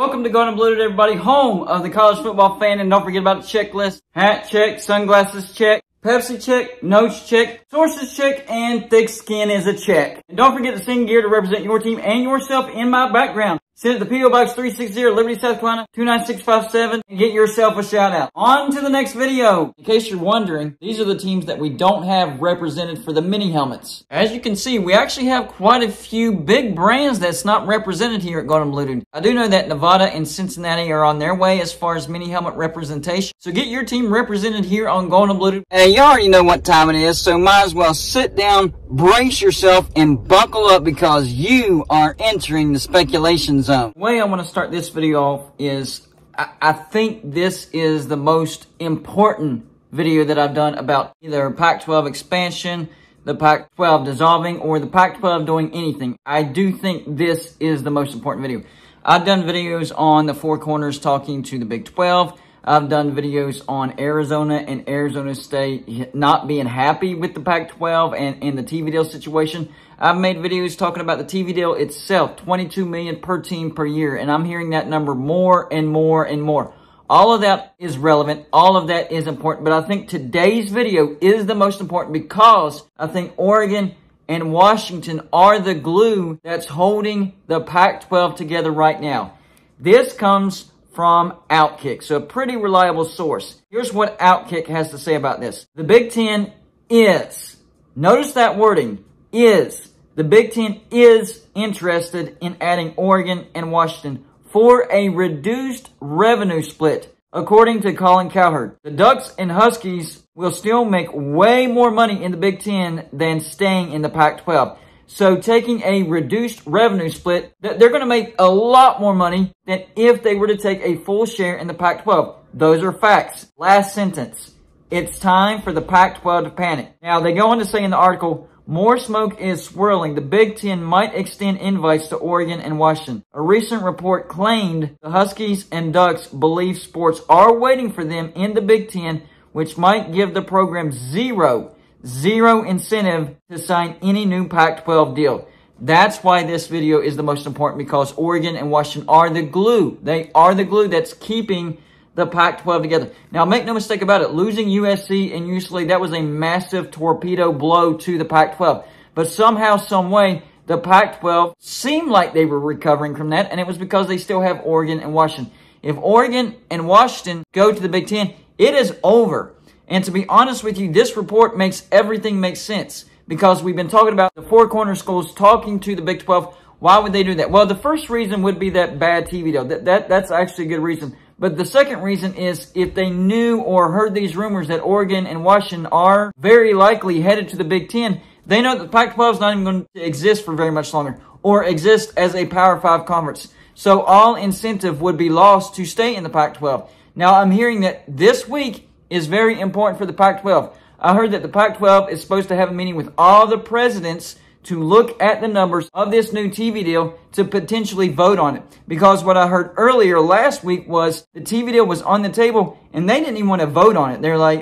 Welcome to Golden Blue, everybody, home of the college football fan. And don't forget about the checklist. Hat check, sunglasses check, Pepsi check, notes check, sources check, and thick skin is a check. And don't forget to send gear to represent your team and yourself in my background. Send it to P.O. Box 360, Liberty, South Carolina, 29657, and get yourself a shout out. On to the next video. In case you're wondering, these are the teams that we don't have represented for the mini helmets. As you can see, we actually have quite a few big brands that's not represented here at Golden Blue. I do know that Nevada and Cincinnati are on their way as far as mini helmet representation. So get your team represented here on Golden Blue. Hey, you already know what time it is, so might as well sit down, brace yourself, and buckle up because you are entering the speculation zone. The way I want to start this video off is I think this is the most important video that I've done about either Pac-12 expansion, the Pac-12 dissolving, or the Pac-12 doing anything. I do think this is the most important video. I've done videos on the Four Corners talking to the Big 12. I've done videos on Arizona and Arizona State not being happy with the Pac-12 and the TV deal situation. I've made videos talking about the TV deal itself, $22 million per team per year, and I'm hearing that number more and more and more. All of that is relevant. All of that is important, but I think today's video is the most important because I think Oregon and Washington are the glue that's holding the Pac-12 together right now. This comes from Outkick, so a pretty reliable source. Here's what Outkick has to say about this. The Big Ten is, notice that wording, is. The Big Ten is interested in adding Oregon and Washington for a reduced revenue split. According to Colin Cowherd, the Ducks and Huskies will still make way more money in the Big Ten than staying in the Pac-12. So taking a reduced revenue split, they're going to make a lot more money than if they were to take a full share in the Pac-12. Those are facts. Last sentence. It's time for the Pac-12 to panic. Now, they go on to say in the article, more smoke is swirling. The Big Ten might extend invites to Oregon and Washington. A recent report claimed the Huskies and Ducks believe sports are waiting for them in the Big Ten, which might give the program zero incentive to sign any new Pac-12 deal. That's why this video is the most important, because Oregon and Washington are the glue. They are the glue that's keeping the Pac-12 together. Now, make no mistake about it. Losing USC and UCLA, that was a massive torpedo blow to the Pac-12. But somehow, some way, the Pac-12 seemed like they were recovering from that, and it was because they still have Oregon and Washington. If Oregon and Washington go to the Big Ten, it is over. And to be honest with you, this report makes everything make sense because we've been talking about the Four Corner schools talking to the Big 12. Why would they do that? Well, the first reason would be that bad TV deal. That's actually a good reason. But the second reason is if they knew or heard these rumors that Oregon and Washington are very likely headed to the Big Ten, they know that the Pac-12 is not even going to exist for very much longer or exist as a Power 5 conference. So all incentive would be lost to stay in the Pac-12. Now, I'm hearing that this week is very important for the Pac-12. I heard that the Pac-12 is supposed to have a meeting with all the presidents to look at the numbers of this new TV deal to potentially vote on it. Because what I heard earlier last week was the TV deal was on the table and they didn't even want to vote on it. They're like,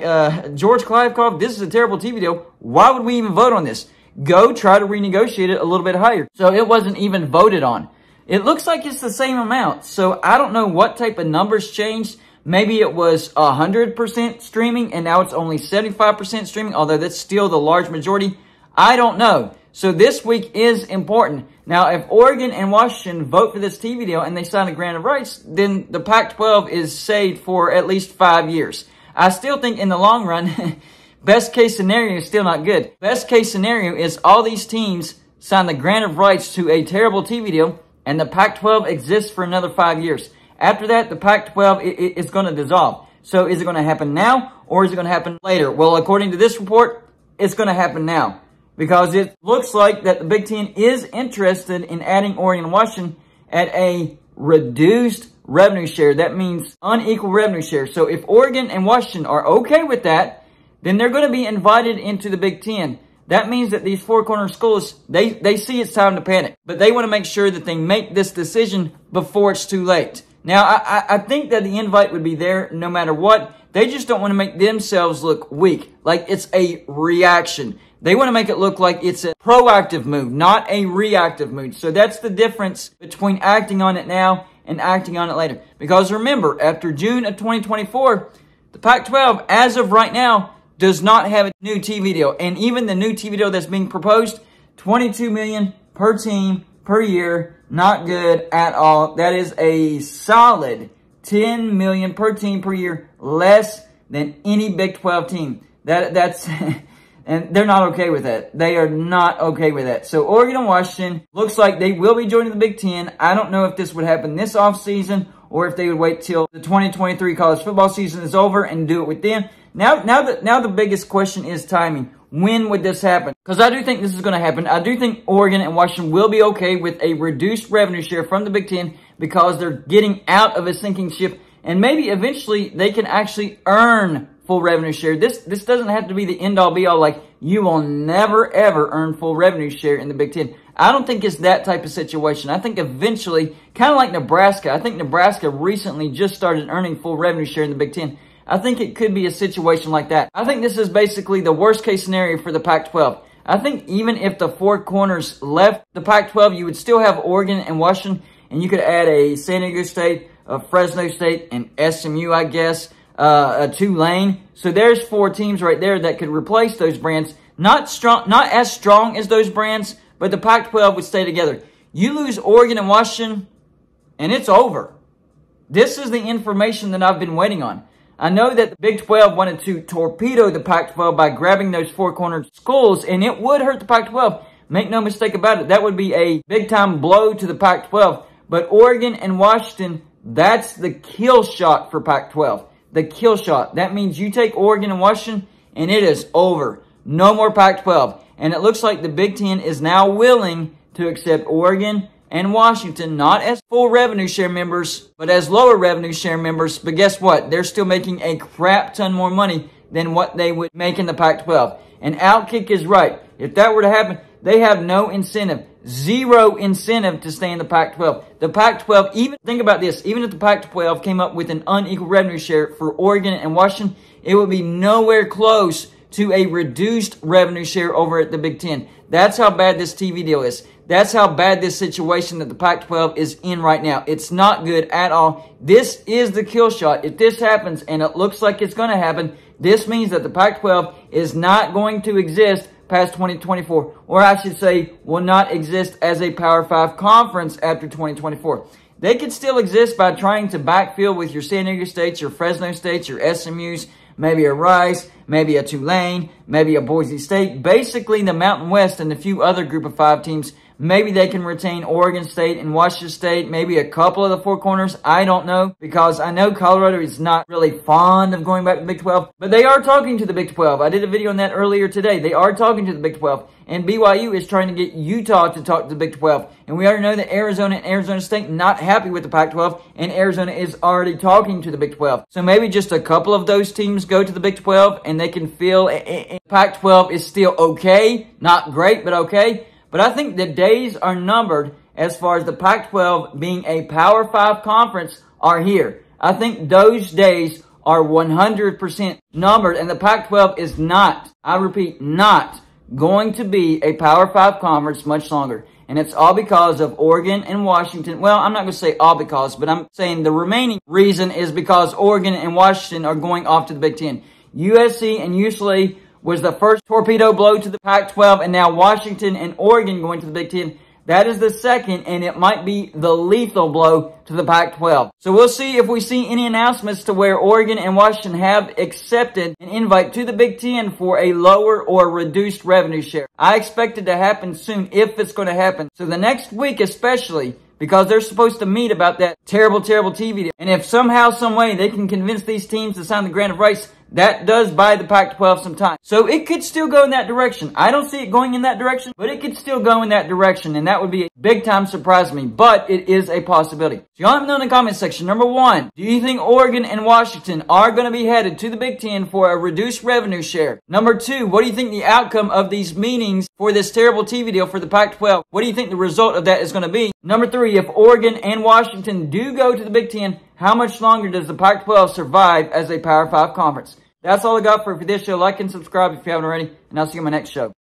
George Kliavkoff, this is a terrible TV deal. Why would we even vote on this? Go try to renegotiate it a little bit higher. So it wasn't even voted on. It looks like it's the same amount. So I don't know what type of numbers changed. Maybe it was 100% streaming and now it's only 75% streaming, although that's still the large majority. I don't know. So this week is important. Now, if Oregon and Washington vote for this TV deal and they sign a grant of rights, then the Pac-12 is saved for at least 5 years. I still think in the long run, best case scenario is still not good. Best case scenario is all these teams sign the grant of rights to a terrible TV deal and the Pac-12 exists for another 5 years. After that, the Pac-12 is going to dissolve. So is it going to happen now or is it going to happen later? Well, according to this report, it's going to happen now. Because it looks like that the Big Ten is interested in adding Oregon and Washington at a reduced revenue share. That means unequal revenue share. So if Oregon and Washington are okay with that, then they're going to be invited into the Big Ten. That means that these Four Corner schools, they see it's time to panic. But they want to make sure that they make this decision before it's too late. Now, I think that the invite would be there no matter what. They just don't want to make themselves look weak. Like it's a reaction. They want to make it look like it's a proactive move, not a reactive move. So that's the difference between acting on it now and acting on it later. Because remember, after June of 2024, the Pac-12, as of right now, does not have a new TV deal. And even the new TV deal that's being proposed, $22 million per team per year, not good at all. That is a solid $10 million per team per year, less than any Big 12 team. That's and they're not okay with that. They are not okay with that. So Oregon and Washington looks like they will be joining the Big Ten. I don't know if this would happen this offseason or if they would wait till the 2023 college football season is over and do it with them. Now the biggest question is timing. When would this happen? Because I do think this is going to happen. I do think Oregon and Washington will be okay with a reduced revenue share from the Big Ten because they're getting out of a sinking ship. And maybe eventually they can actually earn full revenue share. This doesn't have to be the end-all be-all, like you will never ever earn full revenue share in the Big Ten. I don't think it's that type of situation. I think eventually, kind of like Nebraska, I think Nebraska recently just started earning full revenue share in the Big Ten. I think it could be a situation like that. I think this is basically the worst case scenario for the Pac-12. I think even if the four corners left the Pac-12, you would still have Oregon and Washington, and you could add a San Diego State, a Fresno State, and SMU, I guess, a Tulane. So there's four teams right there that could replace those brands. Not as strong as those brands, but the Pac-12 would stay together. You lose Oregon and Washington, and it's over. This is the information that I've been waiting on. I know that the Big 12 wanted to torpedo the Pac-12 by grabbing those four-cornered schools, and it would hurt the Pac-12. Make no mistake about it. That would be a big-time blow to the Pac-12. But Oregon and Washington, that's the kill shot for Pac-12. The kill shot. That means you take Oregon and Washington, and it is over. No more Pac-12. And it looks like the Big Ten is now willing to accept Oregon and Washington, not as full revenue share members, but as lower revenue share members. But guess what? They're still making a crap ton more money than what they would make in the Pac-12. And Outkick is right. If that were to happen, they have no incentive. Zero incentive to stay in the Pac-12. The Pac-12, even think about this, even if the Pac-12 came up with an unequal revenue share for Oregon and Washington, it would be nowhere close to a reduced revenue share over at the Big Ten. That's how bad this TV deal is. That's how bad this situation that the Pac-12 is in right now. It's not good at all. This is the kill shot. If this happens, and it looks like it's going to happen, this means that the Pac-12 is not going to exist past 2024. Or I should say, will not exist as a Power 5 conference after 2024. They could still exist by trying to backfill with your San Diego States, your Fresno States, your SMUs, maybe a Rice, maybe a Tulane, maybe a Boise State. Basically, the Mountain West and a few other group of 5 teams. Maybe they can retain Oregon State and Washington State, maybe a couple of the four corners. I don't know, because I know Colorado is not really fond of going back to the Big 12, but they are talking to the Big 12. I did a video on that earlier today. They are talking to the Big 12, and BYU is trying to get Utah to talk to the Big 12. And we already know that Arizona and Arizona State not happy with the Pac-12, and Arizona is already talking to the Big 12. So maybe just a couple of those teams go to the Big 12, and they can feel Pac-12 is still okay, not great, but okay. But I think the days are numbered as far as the Pac-12 being a Power 5 conference are here. I think those days are 100% numbered, and the Pac-12 is not, I repeat, not going to be a Power 5 conference much longer. And it's all because of Oregon and Washington. Well, I'm not going to say all because, but I'm saying the remaining reason is because Oregon and Washington are going off to the Big Ten. USC and UCLA was the first torpedo blow to the Pac-12, and now Washington and Oregon going to the Big Ten. That is the second, and it might be the lethal blow to the Pac-12. So we'll see if we see any announcements to where Oregon and Washington have accepted an invite to the Big Ten for a lower or reduced revenue share. I expect it to happen soon, if it's going to happen. So the next week especially, because they're supposed to meet about that terrible, terrible TV deal. And if somehow, some way, they can convince these teams to sign the grant of rights, that does buy the Pac-12 some time. So it could still go in that direction. I don't see it going in that direction, but it could still go in that direction. And that would be a big time surprise to me. But it is a possibility. So y'all let me know in the comment section. Number 1, do you think Oregon and Washington are going to be headed to the Big Ten for a reduced revenue share? Number 2, what do you think the outcome of these meetings for this terrible TV deal for the Pac-12? What do you think the result of that is going to be? Number 3, if Oregon and Washington do go to the Big Ten, how much longer does the Pac-12 survive as a Power 5 conference? That's all I got for this show. Like and subscribe if you haven't already, and I'll see you in my next show.